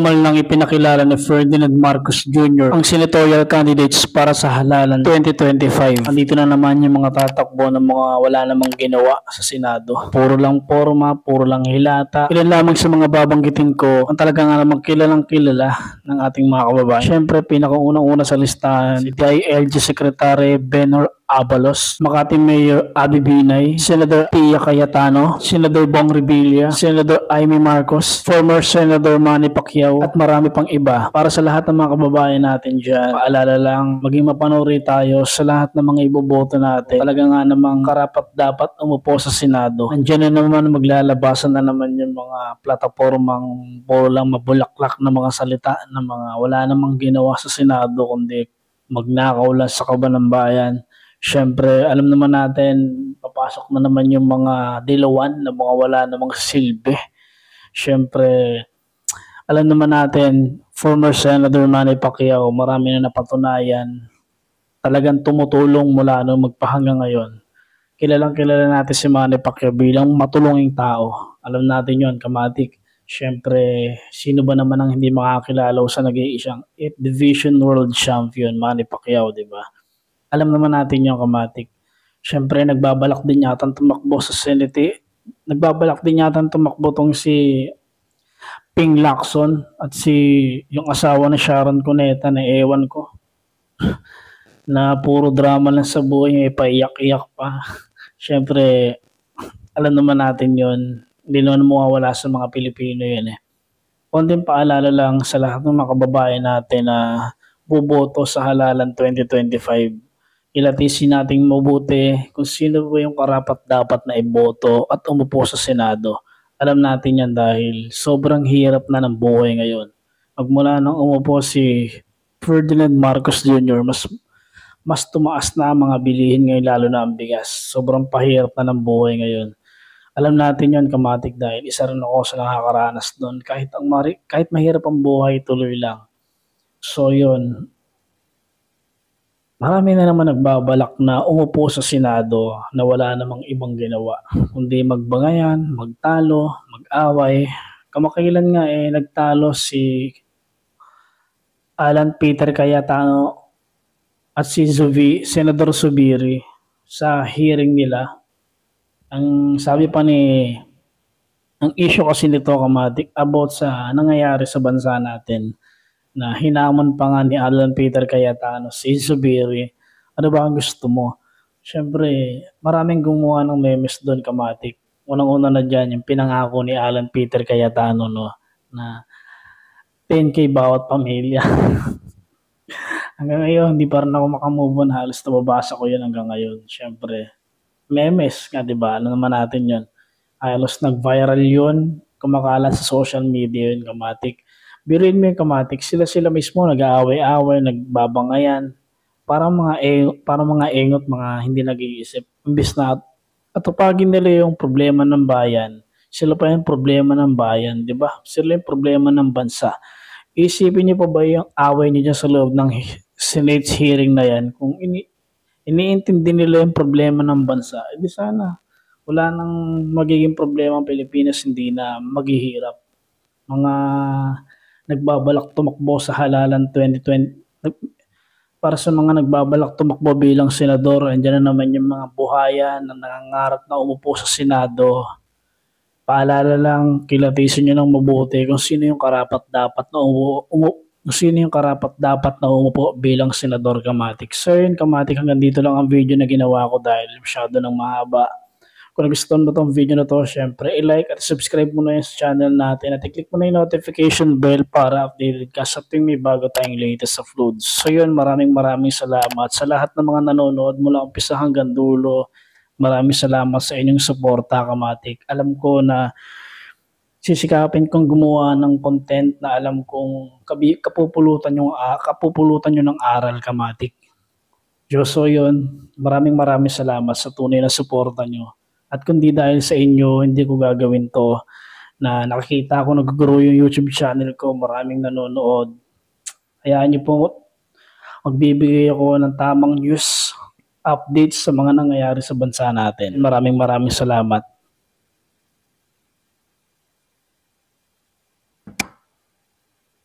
Formal nang ipinakilala ni Ferdinand Marcos Jr. ang senatorial candidates para sa halalan 2025. Andito na naman yung mga tatakbo ng mga wala namang ginawa sa Senado. Puro lang forma, puro lang hilata. Ilan lamang sa mga babanggitin ko ang talaga nga namang kilalang kilala ng ating mga kababayan. Siyempre, pinakaunang-una sa listahan, si DILG Secretary Benhur Abalos, Makati Mayor Abby Binay, Senator Pia Cayetano, Senator Bong Revilla, Senator Amy Marcos, former Senator Manny Pacquiao, at marami pang iba. Para sa lahat ng mga kababayan natin dyan, paalala lang, maging mapanuri tayo sa lahat ng mga iboboto natin. Talaga nga namang karapat dapat umupo sa Senado. Andiyan na naman maglalabasan na naman yung mga platapormang puro lang mabulaklak na mga salita na mga wala namang ginawa sa Senado kundi magnakaw lang sa kaban ng bayan. Siyempre, alam naman natin, papasok na naman yung mga dilawan na mga wala namang silbi. Siyempre, alam naman natin, former Senator Manny Pacquiao, marami na napatunayan. Talagang tumutulong mula nung magpahanggang ngayon. Kilalang kilala natin si Manny Pacquiao bilang matulunging tao. Alam natin yon, kamatik. Siyempre, sino ba naman ang hindi makakilala sa nag-iisang 8th Division World Champion, Manny Pacquiao, di ba? Alam naman natin yung kamatik. Siyempre, nagbabalak din yata tumakbo sa Senate. Nagbabalak din yata tumakbo tong si Ping Lacson at yung asawa ni Sharon Cuneta na ewan ko. Na puro drama lang sa buhay niya, paiyak-iyak pa. Siyempre, alam naman natin yon. Hindi naman mawawala sa mga Pilipino yun eh. Konting paalala lang sa lahat ng mga kababayan natin na buboto sa halalan 2025. Ilatisin nating mabuti kung sino ba yung karapat dapat na iboto at umupo sa Senado. Alam natin yan dahil sobrang hirap na ng buhay ngayon. Magmula nang umupo si Ferdinand Marcos Jr., mas tumaas na ang mga bilihin ngayon, lalo na ang bigas. Sobrang pahirap na ng buhay ngayon. Alam natin yon, kamatik, dahil isa rin ako sa nakakaranas doon. Kahit mahirap ang buhay, tuloy lang. So yun, marami na naman nagbabalak na umupo sa Senado na wala namang ibang ginawa. Kundi magbangayan, magtalo, mag-away. Kamakailan nga nagtalo si Alan Peter Cayetano at si Senator Zubiri sa hearing nila. Ang sabi pa ang issue kasi nito, kamatik, about sa nangyayari sa bansa natin, na hinamon pa nga ni Alan Peter Cayetano si Zubiri, ano ba ang gusto mo? Siyempre, maraming gumawa ng memes doon, kamatik. Unang-una na dyan, yung pinangako ni Alan Peter Cayetano, no, na 10K bawat pamilya. Hanggang ngayon, hindi pa rin ako makamove on. Halos nababasa ko yun hanggang ngayon. Siyempre, memes nga, diba? Ano naman natin yun? Halos nag-viral yun, kumakalat sa social media yun, kamatik. Biruin mo yung kamatik, sila mismo nag-aaway-aaway, nagbabangayan, parang mga engot, mga hindi nag-iisip. Imbis na atupagin nila yung problema ng bayan, sila pa yung problema ng bayan, di ba? Sila yung problema ng bansa. Isipin niyo pa ba yung away niyo dyan sa loob ng Senate hearing na yan? Kung iniintindi nila yung problema ng bansa, edi sana wala nang magiging problema ang Pilipinas, hindi na maghihirap. Mga nagbabalak tumakbo sa halalan 2020, para sa mga nagbabalak tumakbo bilang senador, andyan na naman yung mga buhayan na nangangarap na umupo sa Senado. Paalala lang, kilatisin nyo ng mabuti kung sino yung karapat dapat na umupo bilang senador, kamatik. So yun, kamatik, hanggang dito lang ang video na ginawa ko dahil masyado nang mahaba. Kung nagustuhan mo itong video na to, syempre i-like at subscribe mo na yung channel natin at i-click mo na yung notification bell para updated ka sa tuwing may bago tayong latest uploads. So yun, maraming salamat sa lahat ng mga nanonood mula umpisa hanggang dulo. Maraming salamat sa inyong suporta, kamatik. Alam ko na sisikapin kong gumawa ng content na alam kong kapupulutan nyo ng aral, kamatik. So yun, maraming salamat sa tunay na suporta nyo. At kundi dahil sa inyo, hindi ko gagawin to, na nakikita ko nag-grow yung YouTube channel ko, maraming nanonood. Hayaan niyo po, magbibigay ako ng tamang news updates sa mga nangyayari sa bansa natin. Maraming salamat.